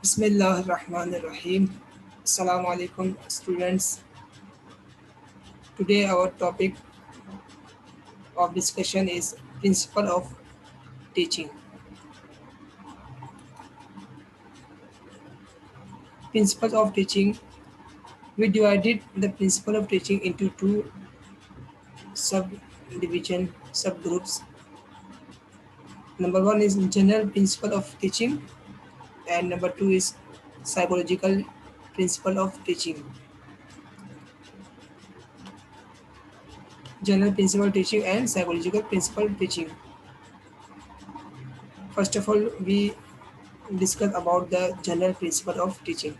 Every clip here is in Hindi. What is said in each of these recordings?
Bismillahirrahmanirrahim. Assalamu alaikum, students. Today, our topic of discussion is principle of teaching. Principles of teaching. We divided the principle of teaching into two subgroups. Number one is general principle of teaching, and number two is psychological principle of teaching. General principle teaching and psychological principle teaching. First of all, we discuss about the general principle of teaching.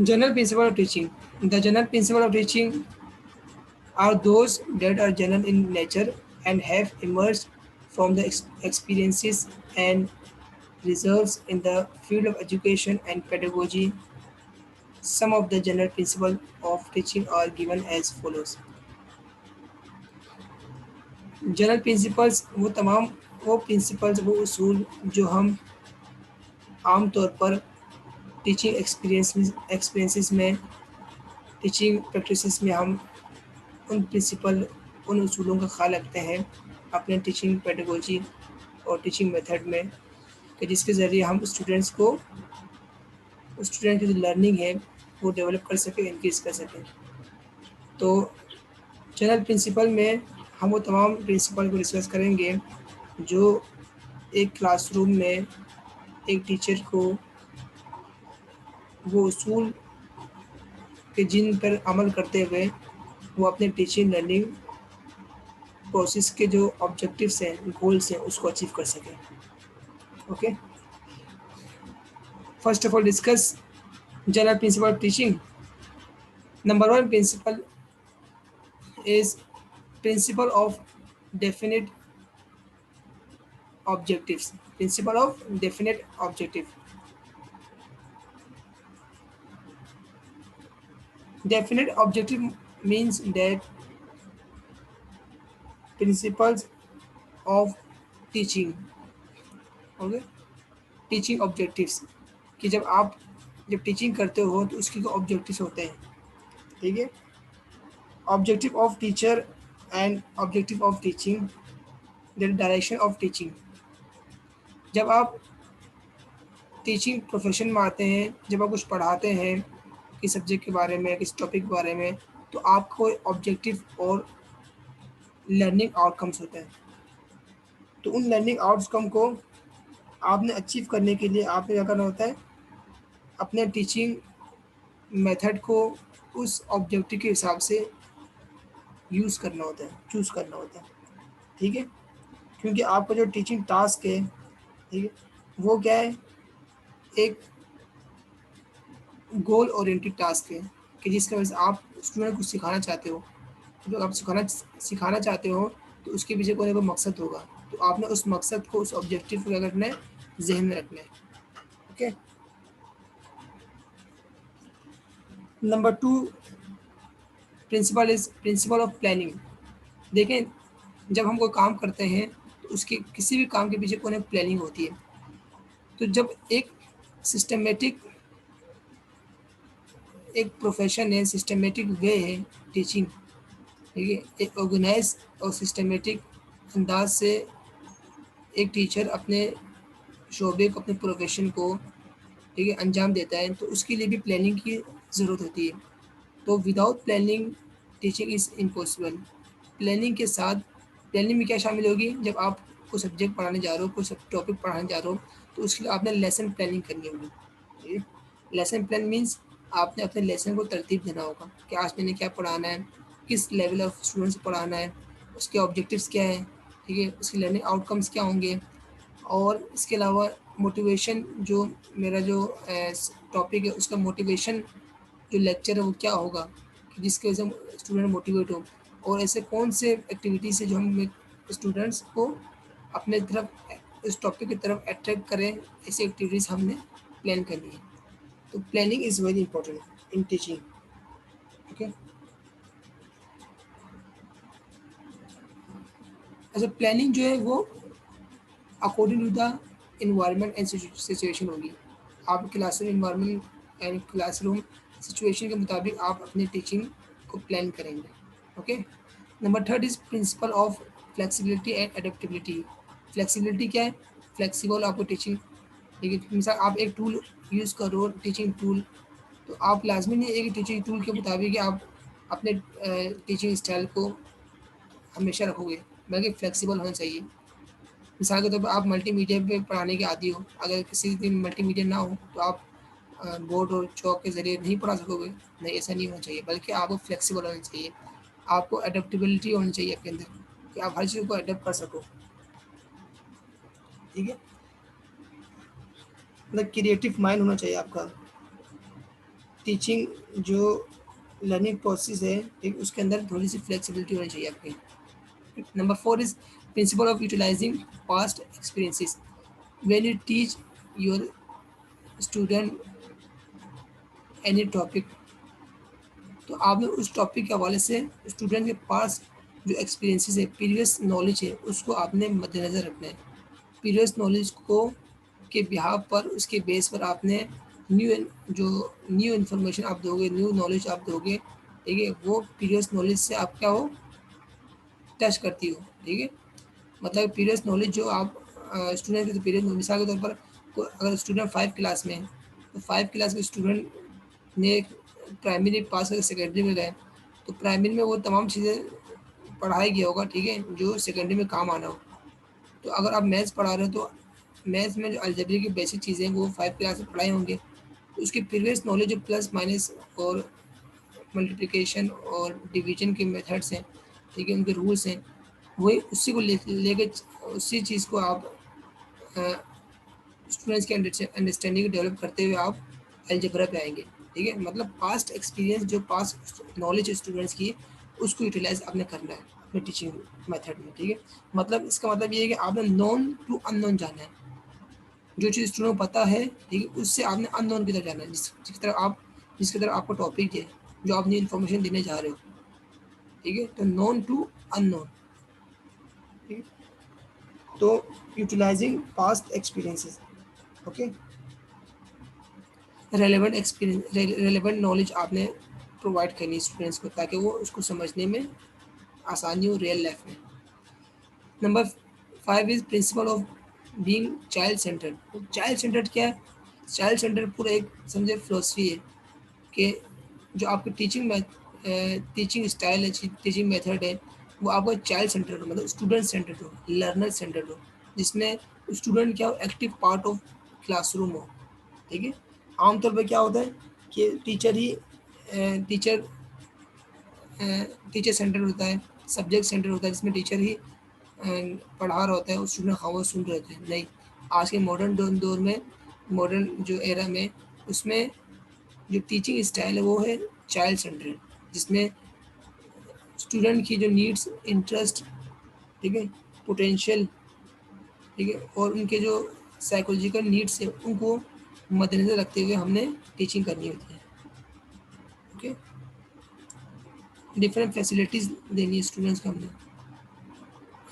General principle of teaching. The general principle of teaching are those that are general in nature and have emerged from the experiences and results in the field of education and pedagogy. Some of the general principles of teaching are given as follows. General principles वो प्रिंसिपल्स वो उसूल जो हम आम तौर पर टीचिंग एक्सपीरियंसेस में टीचिंग प्रैक्टिसेस में हम उन प्रिंसिपल उन उसूलों का ख्याल रखते हैं अपने टीचिंग पेडागोजी और टीचिंग मेथड में कि जिसके ज़रिए हम स्टूडेंट की जो लर्निंग है वो डेवलप कर सकें, इंक्रीज कर सकें। तो जनरल प्रिंसिपल में हम वो तमाम प्रिंसिपल को डिस्कस करेंगे जो एक क्लासरूम में एक टीचर को वो उसूल के जिन पर अमल करते हुए वो अपने टीचिंग लर्निंग प्रोसेस के जो ऑब्जेक्टिव्स हैं, गोल्स हैं, उसको अचीव कर सकें। Okay, first of all discuss general principle of teaching. Number one principle is principle of definite objectives. Principle of definite objective. Definite objective means that principles of teaching. Okay, teaching objectives कि जब टीचिंग करते हो तो उसके ऑब्जेक्टिव्स होते हैं, ठीक है। Objective of teacher and objective of teaching, the direction of teaching. जब आप टीचिंग प्रोफेशन में आते हैं, जब आप कुछ पढ़ाते हैं किस सब्जेक्ट के बारे में, किस टॉपिक के बारे में, तो आपको ऑब्जेक्टिव और लर्निंग आउटकम्स होते हैं। तो उन लर्निंग आउटकम को आपने अचीव करने के लिए आपने क्या करना होता है, अपने टीचिंग मेथड को उस ऑब्जेक्टिव के हिसाब से यूज़ करना होता है, चूज़ करना होता है, ठीक है। क्योंकि आपका जो टीचिंग टास्क है, ठीक है, वो क्या है, एक गोल ओरिएंटेड टास्क है कि जिसकी वजह से आप स्टूडेंट को सिखाना चाहते हो। जब आप सिखाना चाहते हो तो उसके पीछे कोई ना कोई मकसद होगा, तो आपने उस मकसद को, उस ऑब्जेक्टिव को क्या करना है, जहन में रखना है। Okay, number two principle is principle of planning. देखें, जब हम कोई काम करते हैं तो उसके किसी भी काम के पीछे कोई ना प्लानिंग होती है। तो जब एक सिस्टमेटिक एक प्रोफेशन है, सिस्टमेटिक वे है टीचिंग, ठीक है, एक ऑर्गेनाइज और सिस्टमेटिक अंदाज से एक टीचर अपने शोबे को, अपने प्रोफेशन को, ठीक है, अंजाम देता है, तो उसके लिए भी प्लानिंग की ज़रूरत होती है। तो without planning teaching is impossible. Planning के साथ, प्लानिंग में क्या शामिल होगी, जब आप कोई सब्जेक्ट पढ़ाने जा रहे हो, कोई सब टॉपिक पढ़ाने जा रहे हो, तो उसके लिए आपने लेसन प्लानिंग करनी होगी, ठीक है। लेसन प्लान मीन्स आपने अपने लेसन को तरतीब देना होगा कि आज मैंने क्या पढ़ाना है, किस लेवल ऑफ स्टूडेंट्स को पढ़ाना है, उसके ऑब्जेक्टिव्स क्या है, ठीक है, उसके लर्निंग आउटकम्स क्या होंगे, और इसके अलावा मोटिवेशन, जो मेरा जो टॉपिक है उसका मोटिवेशन जो लेक्चर है वो क्या होगा कि जिसकी वजह से स्टूडेंट मोटिवेट हो, और ऐसे कौन से एक्टिविटीज़ है जो हम स्टूडेंट्स को अपने तरफ, इस टॉपिक की तरफ अट्रैक्ट करें, ऐसी एक्टिविटीज़ हमने प्लान करनी है। तो planning is very important in teaching. Okay, अच्छा, प्लानिंग जो है वो according to the environment and situation होगी। आप classroom environment and classroom situation के मुताबिक आप अपनी टीचिंग को प्लान करेंगे। Okay. Number third is principle of flexibility and adaptability. Flexibility क्या है? फ्लेक्सिबल आपको टीचिंग, ठीक है। मिसाल आप एक टूल यूज़ करो, टीचिंग टूल, तो आप लाजमी नहीं है कि टीचिंग टूल के मुताबिक आप अपने टीचिंग स्टाइल को हमेशा रखोगे, बल्कि फ्लेक्सिबल होना चाहिए। मिसाल के तौर पर आप मल्टीमीडिया पे पढ़ाने के आदी हो, अगर किसी दिन मल्टीमीडिया ना हो तो आप बोर्ड और चौक के ज़रिए नहीं पढ़ा सकोगे। नहीं, ऐसा नहीं होना चाहिए, बल्कि आपको फ्लेक्सिबल होना चाहिए, आपको अडेप्टेबिलिटी होनी चाहिए आपके अंदर कि आप हर चीज़ को अडेप्ट कर सको, ठीक है। मतलब क्रिएटिव माइंड होना चाहिए आपका। टीचिंग जो लर्निंग प्रोसेस है, ठीक, उसके अंदर थोड़ी सी फ्लेक्सिबिलिटी होनी चाहिए आपकी। Number four is principle of utilizing past experiences. When you teach your student any topic, तो आपने उस टॉपिक के हवाले से स्टूडेंट के पास जो एक्सपीरियंसेस है, प्रीवियस नॉलेज है, उसको आपने मद्देनज़र रखना है। प्रीवियस नॉलेज को के बिहाव पर, उसके बेस पर आपने न्यू इन्फॉर्मेशन आप दोगे, न्यू नॉलेज आप दोगे, ठीक है, वो प्रीवियस नॉलेज से आप क्या हो, टच करती हो, ठीक है। मतलब प्रीवियस नॉलेज जो आप स्टूडेंट के प्रीवियस, मिसाल के तौर पर अगर स्टूडेंट 5 क्लास में है, तो 5 क्लास के स्टूडेंट ने प्राइमरी पास करके सेकेंडरी में गए, तो प्राइमरी में वो तमाम चीज़ें पढ़ाई गया होगा, ठीक है, जो सेकेंडरी में काम आना हो। तो अगर आप मैथ्स पढ़ा रहे हो तो मैथ्स में जो अलजेब्रा की बेसिक चीज़ें हैं वो 5 क्लास में पढ़ाए होंगे, तो उसकी प्रीवियस नॉलेज जो प्लस माइनस और मल्टीप्लिकेशन और डिवीजन के मेथड्स हैं, ठीक है, उनके रूल्स हैं, वही उसी को लेके उसी चीज़ को आप स्टूडेंट्स के अंडरस्टैंडिंग डेवलप करते हुए आप अलजेब्रा पे आएंगे, ठीक है। मतलब पास्ट एक्सपीरियंस, जो पास्ट नॉलेज स्टूडेंट्स की, उसको यूटिलाइज आपने करना है अपने टीचिंग मेथड में, ठीक है। मतलब इसका मतलब ये है कि आपने नॉन टू अननोन जाना है। जो चीज़ स्टूडेंट को पता है, ठीक है, उससे आपने अननोन की तरफ जाना है, जिसकी तरफ आपको टॉपिक है, जो आप नई इन्फॉर्मेशन देने जा रहे हो, ठीक है। तो नॉन टू अननोन, ठीक है। तो utilizing past experiences, okay. Relevant knowledge आपने प्रोवाइड करनी है स्टूडेंट्स को, ताकि वो उसको समझने में आसानी हो रियल लाइफ में। Number 5 is principle of being child centred. Child centred क्या है? चाइल्ड सेंटर्ड पूरा एक समझे फिलोसफी है कि जो आपकी टीचिंग स्टाइल है, टीचिंग मेथड है, वो आपका चाइल्ड सेंटर्ड हो, मतलब स्टूडेंट सेंटर्ड हो, लर्नर सेंटर्ड हो, जिसमें स्टूडेंट क्या हो, एक्टिव पार्ट ऑफ क्लासरूम हो, ठीक है। आमतौर पे क्या होता है कि टीचर टीचर सेंटर होता है, सब्जेक्ट सेंटर होता है, जिसमें टीचर ही पढ़ा रहा होता है और स्टूडेंट खामोश सुन रहे होते हैं। नहीं, आज के मॉडर्न दौर में, मॉडर्न जो एरा में, उसमें जो टीचिंग स्टाइल है वो है चाइल्ड सेंटर्ड, जिसमें स्टूडेंट की जो नीड्स, इंटरेस्ट, ठीक है, पोटेंशियल, ठीक है, और उनके जो साइकोलॉजिकल नीड्स है, उनको मद्देनज़र रखते हुए हमने टीचिंग करनी होती है, ओके। डिफरेंट फैसिलिटीज़ देनी है स्टूडेंट्स को हमने,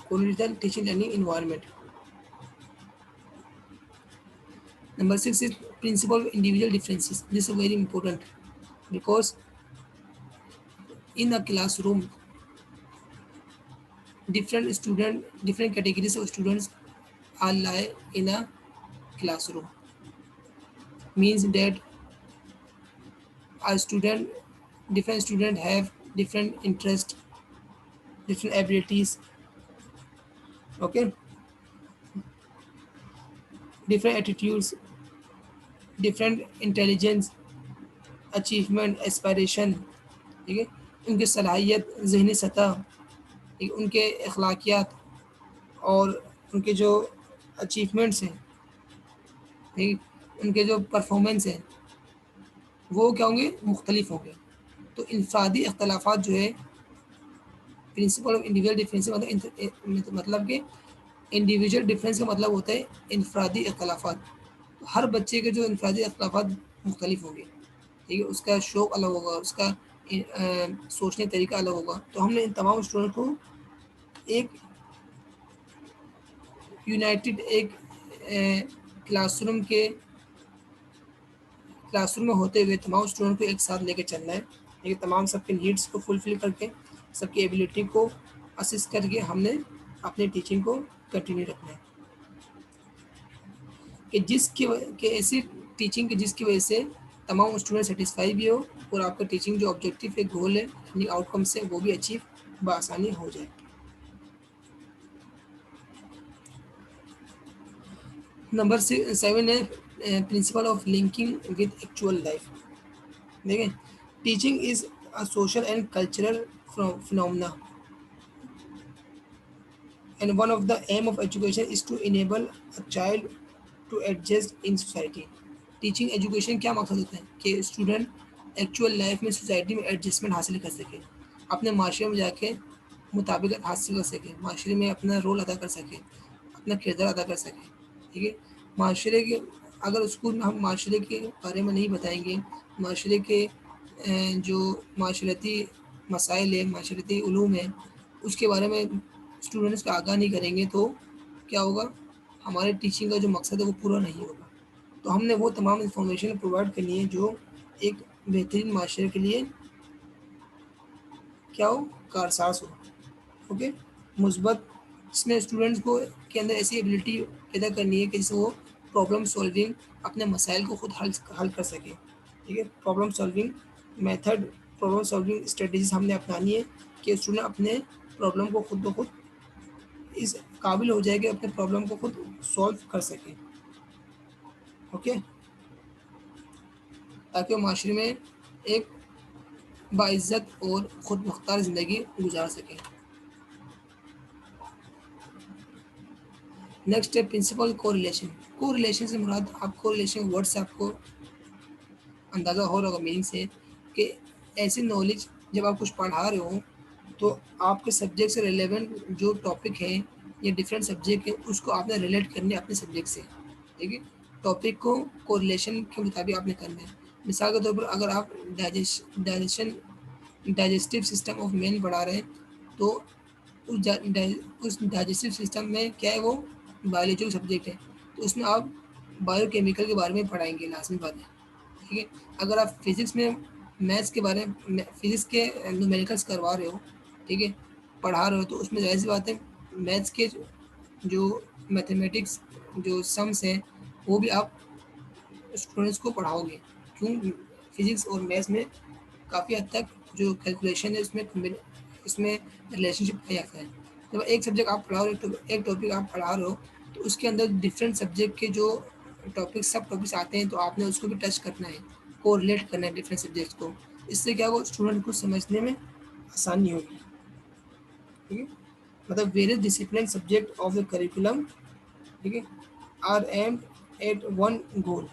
according teaching learning environment. Number 6 is principle of individual differences. This is very important because in a classroom, different categories of students are lie in a classroom. Means that a student, different student have different interest, different abilities, okay, different attitudes, different intelligence, achievement, aspiration, ठीक है, उनकी सलाहियत, ज़हनी सतह, ठीक है, उनके अखलाकियात और उनके जो अचीवमेंट्स हैं, ठीक, उनके जो परफॉर्मेंस हैं, वो क्या होंगे, मुख्तलिफ होंगे। तो इंफरादी अख्तलाफात जो है, प्रिंसिपल ऑफ इंडिविजुअल डिफरेंस, मतलब कि इंडिविजुअल डिफरेंस का मतलब होता है इंफरादी अख्तलाफात। तो हर बच्चे के जो इंफरादी अख्तलाफात मुख्तलिफ होंगे, ठीक है, उसका शौक़ अलग होगा, उसका सोचने का तरीका अलग होगा। तो हमने इन तमाम स्टूडेंट को एक यूनाइटेड, एक क्लासरूम में होते हुए तमाम स्टूडेंट को एक साथ लेके चलना है। ये तमाम सबके नीड्स को फुलफिल करके, सबकी एबिलिटी को असिस्ट करके हमने अपनी टीचिंग को कंटिन्यू रखना है कि ऐसी टीचिंग की जिसकी वजह से तमाम स्टूडेंट सेटिस्फाई भी हो और आपका टीचिंग जो ऑब्जेक्टिव है, गोल है, आउटकम्स है, वो भी अचीव बआसानी हो जाए। नंबर 7 है principle of linking with actual life. देखें, teaching is a social and cultural phenomena and one of the aim of education is to enable a child to adjust in society। Teaching education क्या मकसद होता है कि स्टूडेंट एक्चुअल लाइफ में सोसाइटी में एडजस्टमेंट हासिल कर सके, अपने माशरे में जाके मुताबिकत हासिल कर सके, माशरे में अपना रोल अदा कर सके, अपना किरदार अदा कर सके। ठीक है, माशरे के अगर स्कूल में हम माशरे के बारे में नहीं बताएंगे, माशरे के जो माशरती मसाइल है, माशरती उलूम है, उसके बारे में स्टूडेंट्स को आगाह नहीं करेंगे तो क्या होगा, हमारे टीचिंग का जो मकसद है वो पूरा नहीं होगा। तो हमने वो तमाम इंफॉर्मेशन प्रोवाइड करनी है जो एक बेहतरीन माशरे के लिए क्या हो, कारसाज हो। ओके, मुस्बत, इसमें स्टूडेंट्स को के अंदर ऐसी एबिलिटी पैदा करनी है कि जिससे वो प्रॉब्लम सॉल्विंग, अपने मसाइल को खुद हल कर सके। ठीक है, problem solving method, problem solving strategies हमने अपनानी है कि स्टूडेंट अपने प्रॉब्लम को खुद ब खुद इस काबिल हो जाए कि अपने प्रॉब्लम को खुद सॉल्व कर सके। ओके, ताकि वो माशरे में एक बाइज्जत और ख़ुद मुख्तार ज़िंदगी गुजार सके। नेक्स्ट है प्रिंसिपल कोरिलेशन। कोरिलेशन से मुराद, आप कोरिलेशन वर्ड से आपको अंदाज़ा हो रहा होगा मीनिंग से, कि ऐसी नॉलेज जब आप कुछ पढ़ा रहे हो तो आपके सब्जेक्ट से रिलेवेंट जो टॉपिक है या डिफरेंट सब्जेक्ट है उसको आपने रिलेट करने अपने सब्जेक्ट से। ठीक है, टॉपिक को कोरिलेशन के मुताबिक आपने करना है। मिसाल के तौर पर अगर आप डाइजेस्टिव सिस्टम ऑफ मेन पढ़ा रहे हैं तो उस डाइजेस्टिव सिस्टम में क्या है, वो बायोलॉजी का सब्जेक्ट है, तो उसमें आप बायोकेमिकल के बारे में पढ़ाएंगे, लाजमी बात है। ठीक है, अगर आप फिज़िक्स में मैथ्स के बारे में, फिज़िक्स के न्यूमेरिकल्स करवा रहे हो, ठीक है, पढ़ा रहे हो, तो उसमें ज़ाहिर सी बात है मैथ्स के जो मैथमेटिक्स जो सम्स हैं वो भी आप स्टूडेंट्स को पढ़ाओगे। क्यों, फिज़िक्स और मैथ्स में काफ़ी हद तक जो कैलकुलेशन है इसमें रिलेशनशिप पाया जाता है। जब एक सब्जेक्ट आप पढ़ा रहे हो, एक टॉपिक आप पढ़ा रहे हो, तो उसके अंदर डिफरेंट सब्जेक्ट के जो सब टॉपिक्स आते हैं तो आपने उसको भी टच करना है, कोरिलेट करना है डिफरेंट सब्जेक्ट्स को। इससे क्या होगा, स्टूडेंट को समझने में आसानी होगी। ठीक है, मतलब various discipline subject of the curriculum, ठीक है, are aimed at one goal.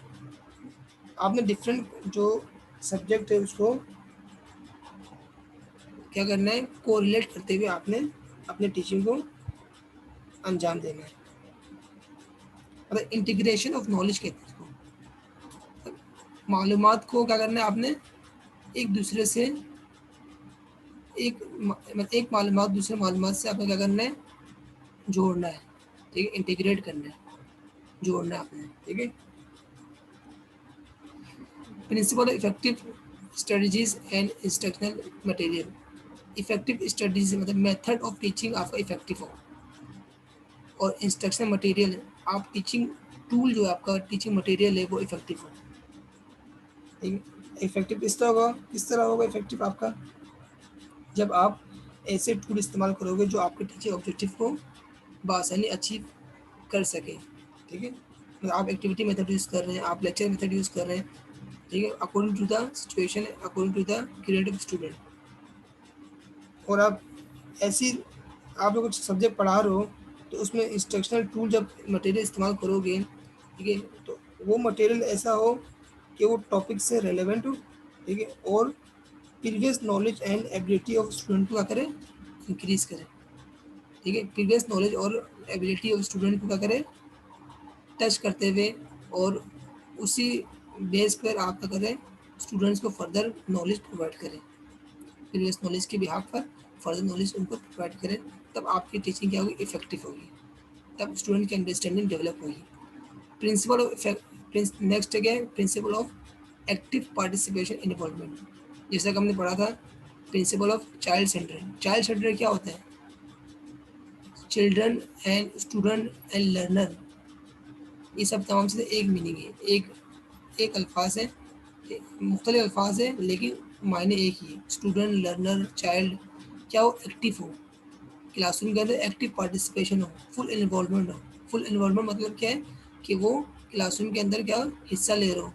आपने डिफरेंट जो सब्जेक्ट है उसको क्या करना है, कोरिलेट करते हुए आपने अपने टीचिंग को अंजाम देना है। मतलब इंटीग्रेशन ऑफ नॉलेज कहते हैं इसको। मालूमात को क्या करना है आपने, एक दूसरे से एक मालूमात दूसरे मालूमात से आपने क्या करना है, जोड़ना है। ठीक है, इंटीग्रेट करना है, जोड़ना है आपने। ठीक है, principle effective strategies and instructional material. Effective strategies मतलब मेथड ऑफ टीचिंग आपका इफेक्टिव हो, और इंस्ट्रक्शन मटेरियल, आप टीचिंग टूल जो है आपका टीचिंग मटेरियल है वो इफेक्टिव हो। ठीक है, इफेक्टिव किस तरह होगा इफेक्टिव आपका, जब आप ऐसे टूल इस्तेमाल करोगे जो आपके टीचिंग ऑब्जेक्टिव को बआसानी अचीव कर सके। ठीक है, मतलब आप एक्टिविटी मेथड यूज़ कर रहे हैं, आप लेक्चर मेथड यूज़ कर रहे हैं। ठीक है, according to the situation, according to the creative student. और आप ऐसी आप लोग कुछ सब्जेक्ट पढ़ा रहे हो तो उसमें इंस्ट्रक्शनल टूल जब मटेरियल इस्तेमाल करोगे, ठीक है, तो वो मटेरियल ऐसा हो कि वो टॉपिक से रेलेवेंट हो। ठीक है, और previous knowledge and ability of student को क्या करें, इंक्रीज़ करें। ठीक है, प्रीवियस नॉलेज और एबिलिटी ऑफ स्टूडेंट को क्या करें, टच करते हुए, और उसी बेस पर आप क्या करें, स्टूडेंट्स को फर्दर नॉलेज प्रोवाइड करें, प्रीवियस नॉलेज के बिहाफ पर फर्दर नॉलेज उनको प्रोवाइड करें। तब आपकी टीचिंग क्या होगी, इफेक्टिव होगी, तब स्टूडेंट की अंडरस्टैंडिंग डेवलप होगी। प्रिंसिपल ऑफ नेक्स्ट क्या है, principle of active participation involvement. जैसा कि हमने पढ़ा था principle of child centre. Child centre क्या होता है, children and student and learner, ये सब तमाम से एक मीनिंग है, एक अल्फाज है, मुख्तलिफ अल्फाज है लेकिन मायने एक ही है। स्टूडेंट, लर्नर, चाइल्ड, क्या हो, एक्टिव हो, क्लासरूम के अंदर एक्टिव पार्टिसिपेशन हो, फुल इन्वॉल्वमेंट हो। फुल इन्वॉल्वमेंट मतलब क्या है कि वो क्लासरूम के अंदर क्या हो, हिस्सा ले रहे हो,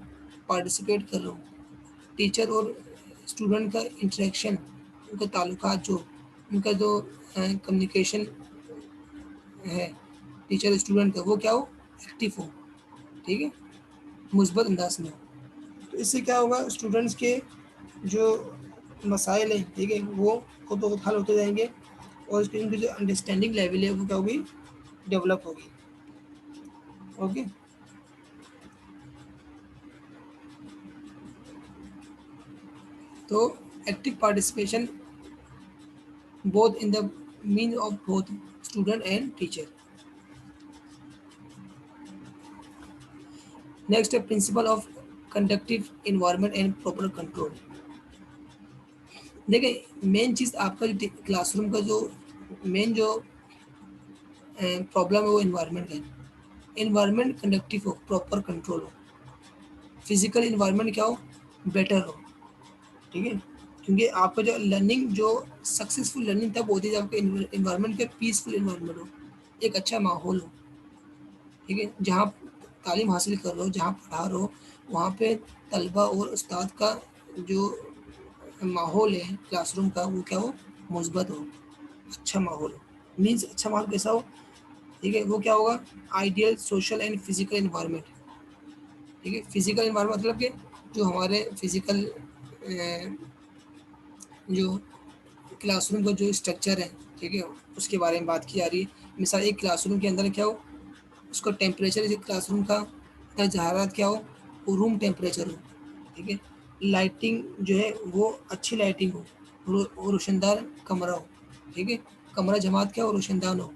पार्टिसिपेट कर रहे हो। टीचर और स्टूडेंट का इंटरेक्शन, उनका ताल्लुकात, जो उनका जो कम्युनिकेशन है टीचर स्टूडेंट का, वो क्या हो, एक्टिव हो, ठीक है, मुस्बत अंदाज में हो। तो इससे क्या होगा, स्टूडेंट्स के जो मसाइल हैं, ठीक है, वो खुद ब खुद हल होते जाएंगे और इसकी उनकी जो अंडरस्टैंडिंग लेवल है वो क्या होगी, डेवलप होगी। ओके, तो active participation both in the mean of both student and teacher. Next है principle of conductive environment and proper control. देखिए मेन चीज़ आपका जो क्लासरूम का जो मेन जो प्रॉब्लम है वो इन्वायरमेंट है। इन्वायरमेंट कंडक्टिव हो, प्रॉपर कंट्रोल हो, फिजिकल इन्वायरमेंट क्या हो, बेटर हो, ठीक है। क्योंकि आपका जो लर्निंग, जो सक्सेसफुल लर्निंग तब होती है जब आपका इन्वायरमेंट का पीसफुल इन्वायरमेंट हो, एक अच्छा माहौल हो, ठीक है, जहाँ तालीम हासिल कर रहे हो, जहाँ पढ़ा रहे हो, वहाँ पे तलबा और उस्ताद का जो माहौल है क्लासरूम का वो क्या हो, मुस्बत हो, अच्छा माहौल हो। मीन्स अच्छा माहौल कैसा हो, ठीक है, वो क्या होगा, ideal social and physical environment, ठीक है। फिजिकल इन्वायरमेंट मतलब कि जो हमारे फिजिकल जो क्लासरूम का जो स्ट्रक्चर है, ठीक है, उसके बारे में बात की जा रही है। मिसाल एक क्लासरूम के अंदर क्या हो, उसका टेम्परेचर, जैसे क्लासरूम का जहारात क्या हो, वो रूम टेम्परेचर हो, ठीक है। लाइटिंग जो है वो अच्छी लाइटिंग हो, रोशनदार कमरा हो, ठीक है, कमरा जमात क्या हो, रोशनदान हो,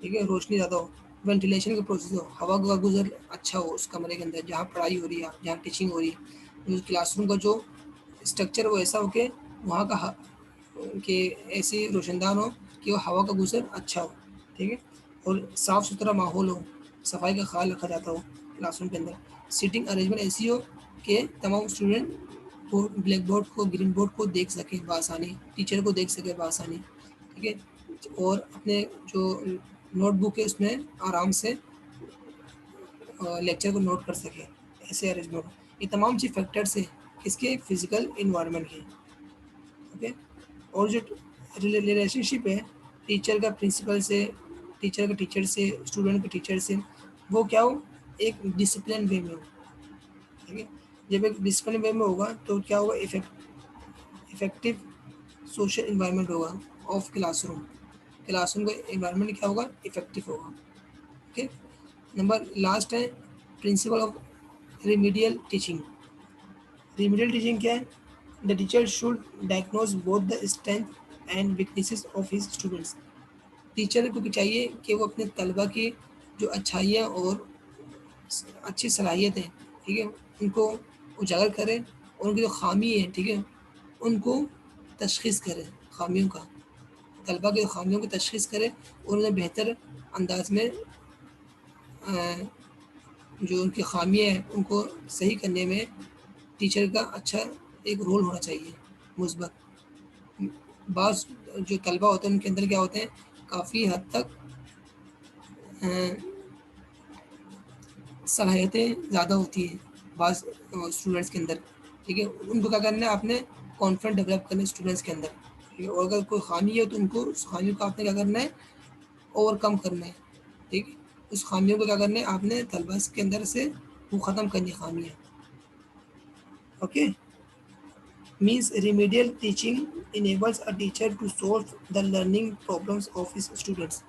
ठीक है, रोशनी ज़्यादा हो। वेंटिलेशन का प्रोसेस हो, हवा का गुजर अच्छा हो उस कमरे के अंदर जहाँ पढ़ाई हो रही है, जहाँ टीचिंग हो रही है। जो क्लासरूम का जो स्ट्रक्चर वो ऐसा हो कि वहाँ का कि ऐसी रोशनदान हो कि वो हवा का गुजर अच्छा हो, ठीक है, और साफ़ सुथरा माहौल हो, सफाई का ख्याल रखा जाता हो क्लासरूम के अंदर। सीटिंग अरेंजमेंट ऐसी हो कि तमाम स्टूडेंट को ब्लैक बोर्ड को, ग्रीन बोर्ड को देख सके बआसानी, टीचर को देख सके बआसानी, ठीक है, और अपने जो नोटबुक है उसमें आराम से लेक्चर को नोट कर सके, ऐसे अरेंजमेंट हो। ये तमाम चीज़ फैक्टर्स है किसके, फिजिकल इन्वायरमेंट के। ओके, और जो रिलेशनशिप है टीचर का प्रिंसिपल से, टीचर का टीचर से, स्टूडेंट का टीचर से, वो क्या हो, एक डिसिप्लिन वे में हो, ठीक है। जब एक डिसिप्लिन वे में होगा तो क्या होगा, इफेक्टिव सोशल इन्वायरमेंट होगा ऑफ क्लासरूम। क्लासरूम का इन्वायरमेंट क्या होगा, इफेक्टिव होगा। ओके, नंबर लास्ट है principle of remedial teaching. Remedial teaching क्या है, the teacher should diagnose both the strength and weaknesses of his students. Teacher को चाहिए कि वो अपने तलबा की जो अच्छाइयाँ और अच्छी सलाहियत है, ठीक है, उनको उजागर करें, और उनकी जो खामी है, ठीक है, उनको तशख़ीस करें खामियों का, तलबा की खामियों की तशख़ीस करें और उन्हें बेहतर अंदाज में जो उनकी खामियाँ हैं उनको सही करने में टीचर का अच्छा एक रोल होना चाहिए, मुस्बत। बाज़ जो तलबा होते हैं उनके अंदर क्या होते हैं, काफ़ी हद तक सलाहियतें ज़्यादा होती हैं बाज़ स्टूडेंट्स के अंदर, ठीक है। उनको क्या करना है, आपने कॉन्फिडेंस डेवलप करना है स्टूडेंट्स के अंदर, ठीक है, और अगर कोई खामी है तो उनको उस खामियों को आपने क्या करना है, ओवरकम करना है, ठीक है। उस खामियों को क्या करना है, आपने तलबा के अंदर से वो ख़त्म करनी खामियाँ। Okay, means remedial teaching enables a teacher to solve the learning problems of his students।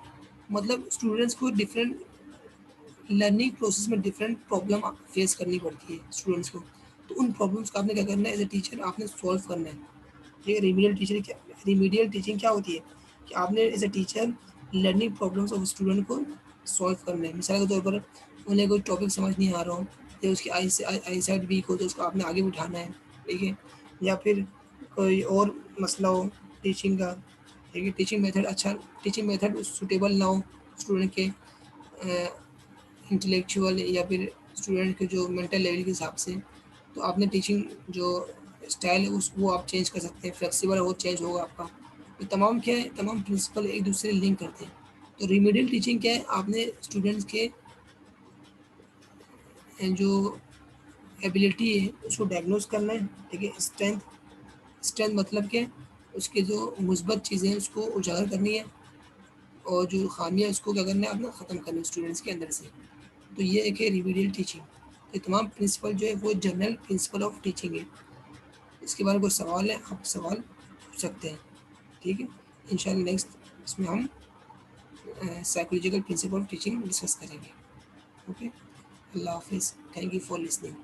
मतलब स्टूडेंट्स को डिफरेंट लर्निंग प्रोसेस में डिफरेंट प्रॉब्लम फेस करनी पड़ती है स्टूडेंट्स को, तो उन प्रॉब्लम्स का आपने क्या करना है, एज ए टीचर आपने सॉल्व करना है। ठीक है, रिमीडियल टीचर क्या, रिमीडियल टीचिंग क्या होती है कि आपने as a teacher learning problems of student को सॉल्व करना है। मिसाल के तौर पर उन्हें कोई टॉपिक समझ नहीं आ रहा हो या उसकी आई साइड वीक हो तो उसको आपने आगे बिठाना है, ठीक है। या फिर कोई और मसला हो टीचिंग का, ठीक है, टीचिंग मेथड सूटेबल ना हो स्टूडेंट के इंटेलेक्चुअल या फिर स्टूडेंट के जो मेंटल लेवल के हिसाब से, तो आपने टीचिंग जो स्टाइल है उस वो आप चेंज कर सकते हैं, फ्लेक्सिबल है वो चेंज होगा आपका। तो तमाम क्या है, तमाम प्रिंसिपल एक दूसरे लिंक करते हैं। तो रिमीडियल टीचिंग क्या है, आपने स्टूडेंट्स के जो एबिलिटी है उसको डायग्नोज करना है, ठीक है। स्ट्रेंथ मतलब क्या है, उसके जो मुस्बत चीज़ें हैं उसको उजागर करनी है, और जो खामियां उसको क्या करना है, अपना ख़त्म करना है स्टूडेंट्स के अंदर से। तो ये एक है रिमीडियल टीचिंग। ये तमाम प्रिंसिपल जो है वो जनरल प्रिंसिपल ऑफ टीचिंग है। इसके बारे में कोई सवाल है, आप सवाल पूछ सकते हैं, ठीक है। इंशाल्लाह नेक्स्ट इसमें हम psychological principle of teaching discuss करेंगे। ओके, अल्लाह हाफिज़, थैंक यू फॉर लिसनिंग।